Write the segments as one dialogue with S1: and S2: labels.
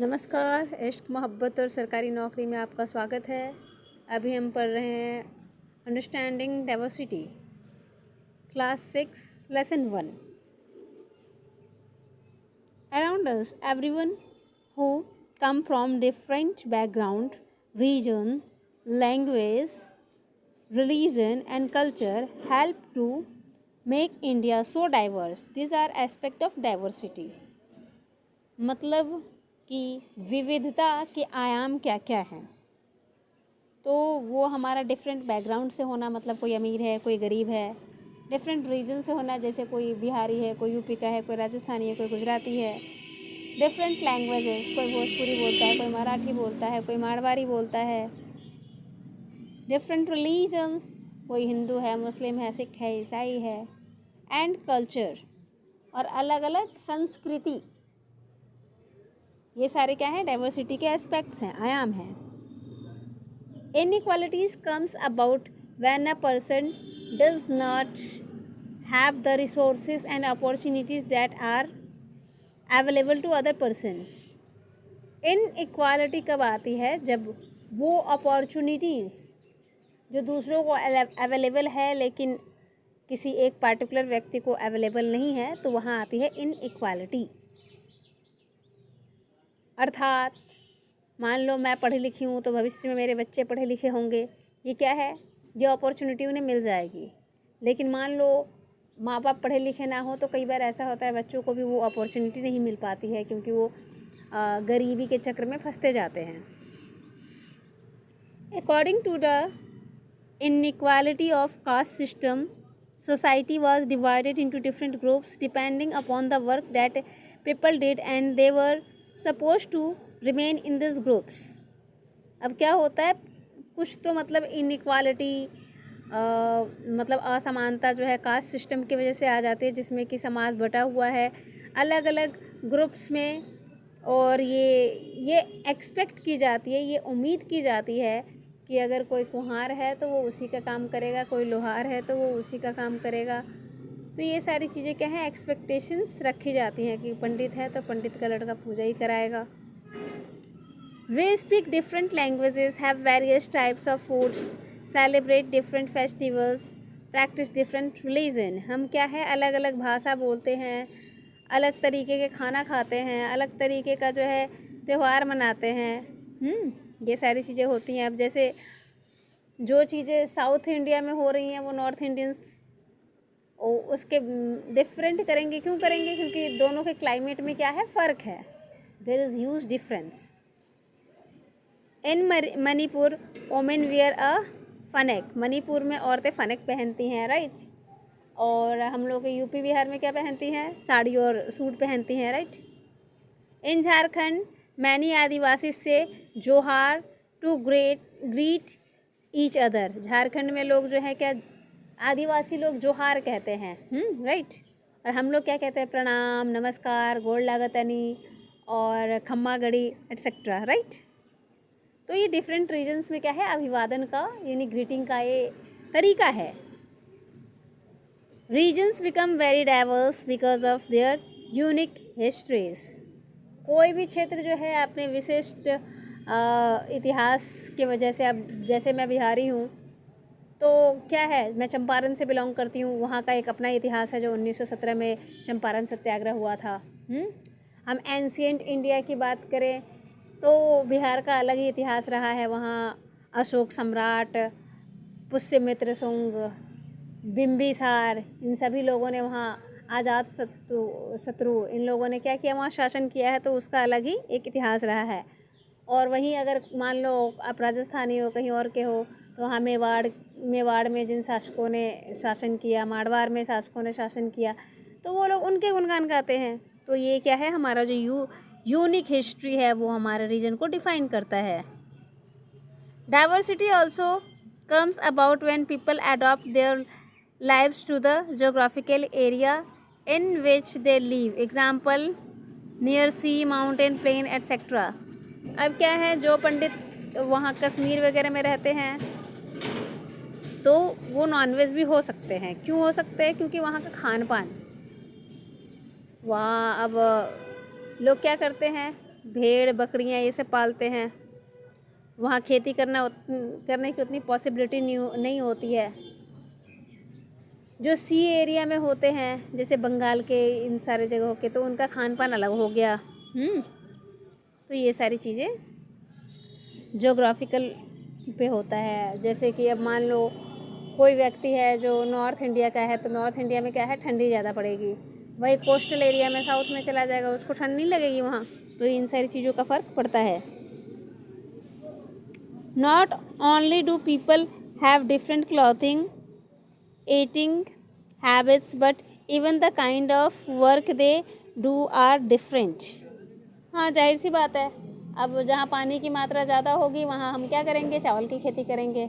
S1: नमस्कार। इश्क, मोहब्बत और सरकारी नौकरी में आपका स्वागत है। अभी हम पढ़ रहे हैं understanding diversity, class 6, lesson 1। Around us everyone who come from different background, region, language, religion and culture help to make India so diverse. These are aspect of diversity. मतलब कि विविधता के आयाम क्या क्या हैं। तो वो हमारा डिफरेंट बैकग्राउंड से होना, मतलब कोई अमीर है, कोई गरीब है। डिफरेंट रीजन से होना, जैसे कोई बिहारी है, कोई यूपी का है, कोई राजस्थानी है, कोई गुजराती है। डिफरेंट लैंग्वेजेस, कोई भोजपुरी बोलता है, कोई मराठी बोलता है, कोई मारवाड़ी बोलता है। डिफरेंट रिलीजन्स, कोई हिंदू है, मुस्लिम है, सिख है, ईसाई है। एंड कल्चर, और अलग अलग संस्कृति। ये सारे क्या है? डाइवर्सिटी के एस्पेक्ट्स हैं, आयाम हैं। Inequalities comes about when a person does not have the resources and opportunities that are available to other person. Inequality कब आती है? जब वो अपॉर्चुनिटीज़ जो दूसरों को अवेलेबल है लेकिन किसी एक पार्टिकुलर व्यक्ति को अवेलेबल नहीं है, तो वहाँ आती है इनइक्वालिटी। अर्थात मान लो मैं पढ़ी लिखी हूँ तो भविष्य में मेरे बच्चे पढ़े लिखे होंगे। ये क्या है? ये अपॉर्चुनिटी उन्हें मिल जाएगी। लेकिन मान लो माँ बाप पढ़े लिखे ना हो, तो कई बार ऐसा होता है बच्चों को भी वो अपॉर्चुनिटी नहीं मिल पाती है, क्योंकि वो गरीबी के चक्र में फंसते जाते हैं। According to the inequality of caste system, society was divided into different groups depending upon the work that people did, and they were supposed to remain in these groups. अब क्या होता है? कुछ तो मतलब इनइक्वालिटी, मतलब असमानता जो है कास्ट सिस्टम की वजह से आ जाती है, जिसमें कि समाज बटा हुआ है अलग अलग ग्रुप्स में। और ये एक्सपेक्ट की जाती है, ये उम्मीद की जाती है कि अगर कोई कुम्हार है तो वो उसी का काम करेगा, कोई लोहार है तो वो उसी का काम करेगा। तो ये सारी चीज़ें क्या है? एक्सपेक्टेशंस रखी जाती हैं कि पंडित है तो पंडित का लड़का पूजा ही कराएगा। We speak different languages, have various types of foods, celebrate different festivals, practice different religion. हम क्या है? अलग अलग भाषा बोलते हैं, अलग तरीके के खाना खाते हैं, अलग तरीके का जो है त्यौहार मनाते हैं। ये सारी चीज़ें होती हैं। अब जैसे जो चीज़ें साउथ इंडिया में हो रही हैं वो नॉर्थ इंडियंस उसके डिफरेंट करेंगे। क्यों करेंगे? क्योंकि दोनों के क्लाइमेट में क्या है? फ़र्क है। There is huge difference. In Manipur women wear a phanek. Manipur में औरतें फनेक पहनती हैं, राइट। और हम लोग यूपी बिहार में क्या पहनती हैं? साड़ी और सूट पहनती हैं, right. In Jharkhand many adivasi say Johar to greet each other. Jharkhand में लोग जो है क्या? आदिवासी लोग जोहार कहते हैं, राइट। और हम लोग क्या कहते हैं? प्रणाम, नमस्कार, गोड़ लागतनी और खम्मा गड़ी एट्सेट्रा, राइट। तो ये डिफरेंट रीजन्स में क्या है? अभिवादन का यानी ग्रीटिंग का ये तरीका है। Regions become very diverse because of their unique histories. कोई भी क्षेत्र जो है अपने विशिष्ट इतिहास की वजह से, अब जैसे मैं बिहारी हूँ तो क्या है? मैं चंपारण से बिलोंग करती हूँ। वहाँ का एक अपना इतिहास है जो 1917 में चंपारण सत्याग्रह हुआ था। हम एंशिएंट इंडिया की बात करें तो बिहार का अलग ही इतिहास रहा है। वहाँ अशोक सम्राट, पुष्यमित्र शुंग, बिंबिसार, इन सभी लोगों ने वहाँ आज़ाद शत्रु इन लोगों ने क्या किया? वहाँ शासन किया है, तो उसका अलग ही एक इतिहास रहा है। और वहीं अगर मान लो आप राजस्थानी हो, कहीं और के हो, तो वहाँ मेवाड़ में जिन शासकों ने शासन किया, मारवाड़ में शासकों ने शासन किया, तो वो लोग उनके गुणगान गाते हैं। तो ये क्या है? हमारा जो यूनिक हिस्ट्री है वो हमारे रीजन को डिफाइन करता है। Diversity also comes about when people adopt their lives to the geographical area in which they live. Example, near sea, mountain, plain, etc. अब क्या है? जो पंडित वहाँ कश्मीर वगैरह में रहते हैं तो वो नॉनवेज भी हो सकते हैं। क्यों हो सकते हैं? क्योंकि वहाँ का खान पान, वहाँ अब लोग क्या करते हैं? भेड़ बकरियां ये सब पालते हैं। वहाँ खेती करने की उतनी पॉसिबिलिटी नहीं होती है। जो सी एरिया में होते हैं जैसे बंगाल के इन सारे जगहों के, तो उनका खान पान अलग हो गया। तो ये सारी चीज़ें जोग्राफिकल पे होता है। जैसे कि अब मान लो कोई व्यक्ति है जो नॉर्थ इंडिया का है, तो नॉर्थ इंडिया में क्या है, ठंडी ज़्यादा पड़ेगी। वही कोस्टल एरिया में साउथ में चला जाएगा, उसको ठंड नहीं लगेगी वहाँ। तो इन सारी चीज़ों का फ़र्क पड़ता है। Not only do people have different clothing eating habits but even the kind of work they do are different। हाँ, जाहिर सी बात है। अब जहाँ पानी की मात्रा ज़्यादा होगी वहाँ हम क्या करेंगे, चावल की खेती करेंगे।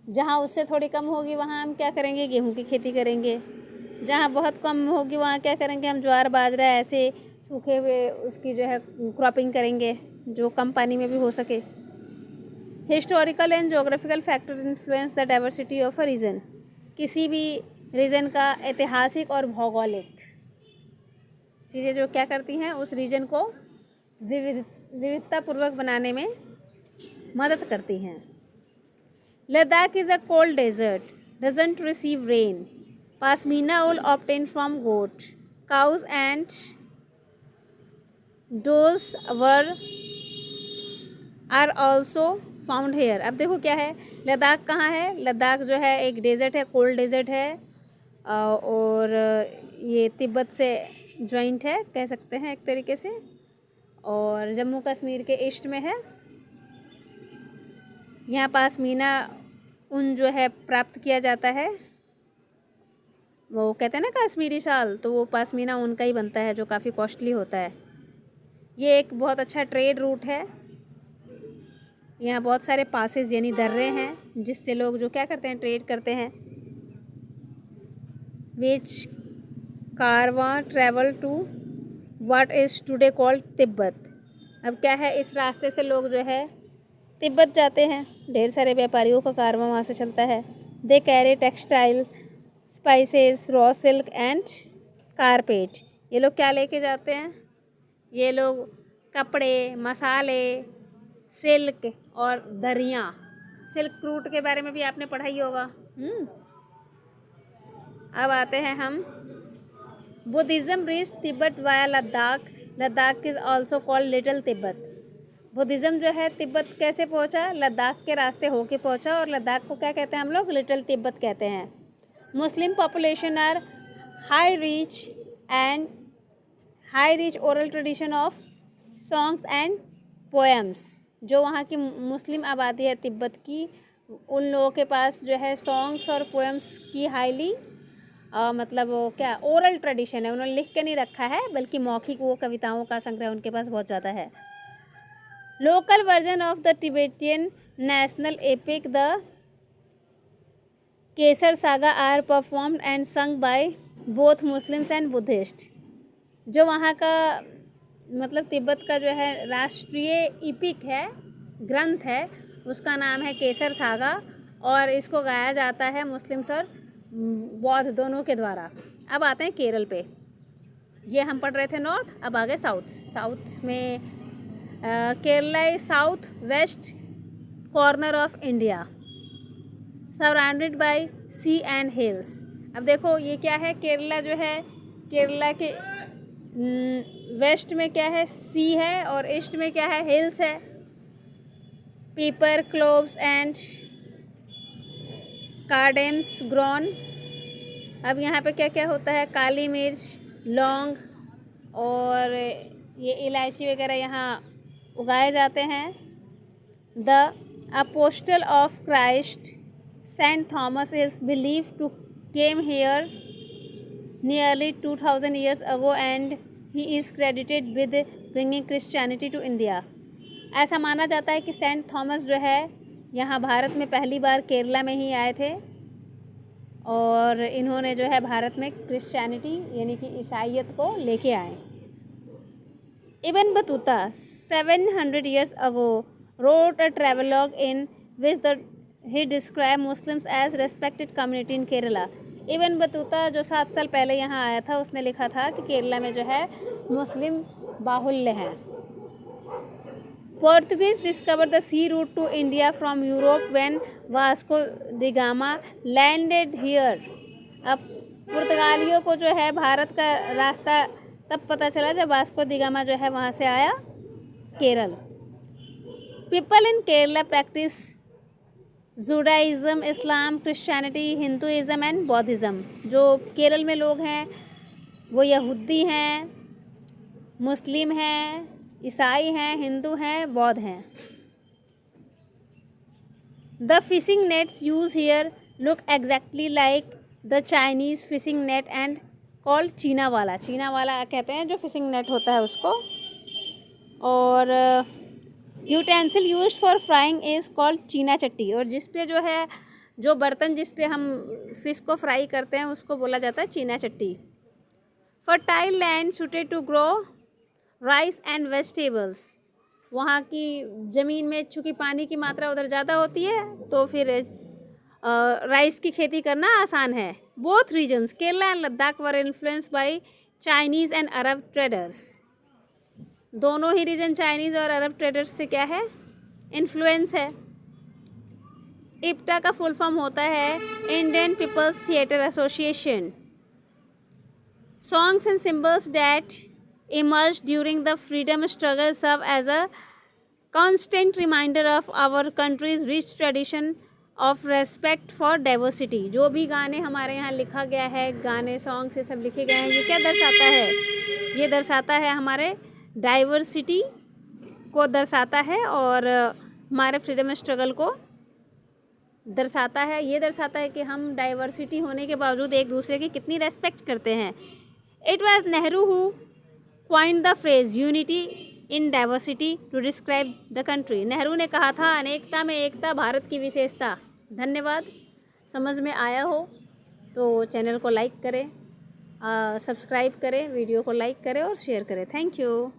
S1: जहाँ उससे थोड़ी कम होगी वहाँ हम क्या करेंगे, गेहूँ की खेती करेंगे। जहाँ बहुत कम होगी वहाँ क्या करेंगे, हम ज्वार बाजरा ऐसे सूखे हुए उसकी जो है क्रॉपिंग करेंगे, जो कम पानी में भी हो सके। Historical and geographical factor influence the diversity of a region. किसी भी रीजन का ऐतिहासिक और भौगोलिक चीज़ें जो क्या करती हैं, उस रीजन को विविधतापूर्वक बनाने में मदद करती हैं। Ladakh is a cold desert, doesn't receive rain. Pashmina wool obtain from goat, cows and those are also found here. अब देखो क्या है, लद्दाख कहाँ है, लद्दाख जो है एक डेजर्ट है, कोल्ड डेजर्ट है, और ये तिब्बत से जॉइंट है कह सकते हैं एक तरीके से, और जम्मू कश्मीर के ईस्ट में है। यहाँ पासमीना ऊन जो है प्राप्त किया जाता है, वो कहते हैं ना कश्मीरी शाल, तो वो पासमीना ऊन का ही बनता है जो काफ़ी कॉस्टली होता है। ये एक बहुत अच्छा ट्रेड रूट है। यहाँ बहुत सारे पासेस यानी दर्रे हैं जिससे लोग जो क्या करते हैं, ट्रेड करते हैं। Which caravan travel to what is today called Tibet. अब क्या है, इस रास्ते से लोग जो है तिब्बत जाते हैं। ढेर सारे व्यापारियों का कारवां वहाँ से चलता है। They carry textile, spices, raw silk and carpet. ये लोग क्या लेके जाते हैं, ये लोग कपड़े, मसाले, सिल्क और दरियाँ। सिल्क रूट के बारे में भी आपने पढ़ा ही होगा। अब आते हैं हम, Buddhism reach Tibet via Ladakh. Ladakh is also called little Tibet. Buddhism जो है तिब्बत कैसे पहुंचा, लद्दाख के रास्ते होके पहुंचा, और लद्दाख को क्या कहते हैं हम लोग, लिटिल तिब्बत कहते हैं। Muslim population are high rich oral tradition of songs and poems. जो वहाँ की मुस्लिम आबादी है तिब्बत की, उन लोगों के पास जो है सॉन्ग्स और पोएम्स की हाईली मतलब वो क्या ओरल ट्रेडिशन है, उन्होंने लिख के नहीं रखा है, बल्कि मौखिक वो कविताओं का संग्रह उनके पास बहुत ज़्यादा है। Local version of the Tibetan national epic the Kesar saga are performed and sung by both Muslims and Buddhist. जो वहाँ का मतलब तिब्बत का जो है राष्ट्रीय एपिक है, ग्रंथ है, उसका नाम है केसर सागा, और इसको गाया जाता है मुस्लिम्स और बौद्ध दोनों के द्वारा। अब आते हैं केरल पे। ये हम पढ़ रहे थे नॉर्थ, अब आ गए साउथ। साउथ में Kerala is south west corner of India, surrounded by sea and hills. अब देखो ये क्या है, केरला जो है, केरला के वेस्ट में क्या है, सी है, और ईस्ट में क्या है, हिल्स है। पीपर, क्लोव्स एंड कार्डेन्स ग्रोन। अब यहाँ पे क्या क्या होता है, काली मिर्च, लौंग और ये इलायची वगैरह यहाँ उगाए जाते हैं। The apostle of Christ saint Thomas is believe to came here nearly 2000 years ago and he is credited with bringing Christianity to India। ऐसा माना जाता है कि सेंट थॉमस जो है यहाँ भारत में पहली बार केरला में ही आए थे, और इन्होंने जो है भारत में क्रिश्चियनिटी यानी कि ईसाइयत को लेके आए। Ibn Battuta 700 years ago wrote a travelogue in which he described Muslims as respected community in Kerala। Ibn Battuta जो 7 साल पहले यहाँ आया था, उसने लिखा था कि केरला में जो है मुस्लिम बाहुल्य है। Portuguese discovered the sea route to India from Europe when Vasco da Gama landed here. अब पुर्तगालियों को जो है भारत का रास्ता तब पता चला जब वास्को दी गामा जो है वहाँ से आया Kerala. People in Kerala practice Judaism, Islam, Christianity, Hinduism and Buddhism. जो केरल में लोग हैं वो यहूदी हैं, मुस्लिम हैं, ईसाई हैं, हिंदू हैं, बौद्ध हैं। The fishing nets use here look exactly like the Chinese fishing net and called चीना वाला। चीना वाला कहते हैं जो फिशिंग नेट होता है उसको। और utensil use for frying is called चीना चट्टी। और जिस पे जो है जो बर्तन जिस पे हम फिश को फ्राई करते हैं उसको बोला जाता है चीना चट्टी। Fertile land suited to grow rice and vegetables. वहाँ की ज़मीन में चूँकि पानी की मात्रा उधर ज़्यादा होती है तो फिर राइस की खेती करना आसान है। Both regions Kerala and Ladakh were influenced by Chinese and Arab traders. दोनों ही रीजन चाइनीज़ और अरब ट्रेडर्स से क्या है, इन्फ्लुएंस है। इप्टा का फुल फॉर्म होता है Indian People's Theatre Association. Songs and symbols that emerged during the freedom struggle serve as a constant reminder of our country's rich tradition of respect for diversity। जो भी गाने हमारे यहाँ लिखा गया है, गाने सॉन्ग से सब लिखे गए हैं, ये क्या दर्शाता है, ये दर्शाता है हमारे डाइवर्सिटी को दर्शाता है और हमारे फ्रीडम स्ट्रगल को दर्शाता है। ये दर्शाता है कि हम डाइवर्सिटी होने के बावजूद एक दूसरे की कितनी रेस्पेक्ट करते हैं। It was Nehru who coined the phrase unity in diversity to describe the country। Nehru ने कहा था अनेकता में एकता भारत की विशेषता। धन्यवाद। समझ में आया हो तो चैनल को लाइक करें, सब्सक्राइब करें, वीडियो को लाइक करें और शेयर करें। Thank you.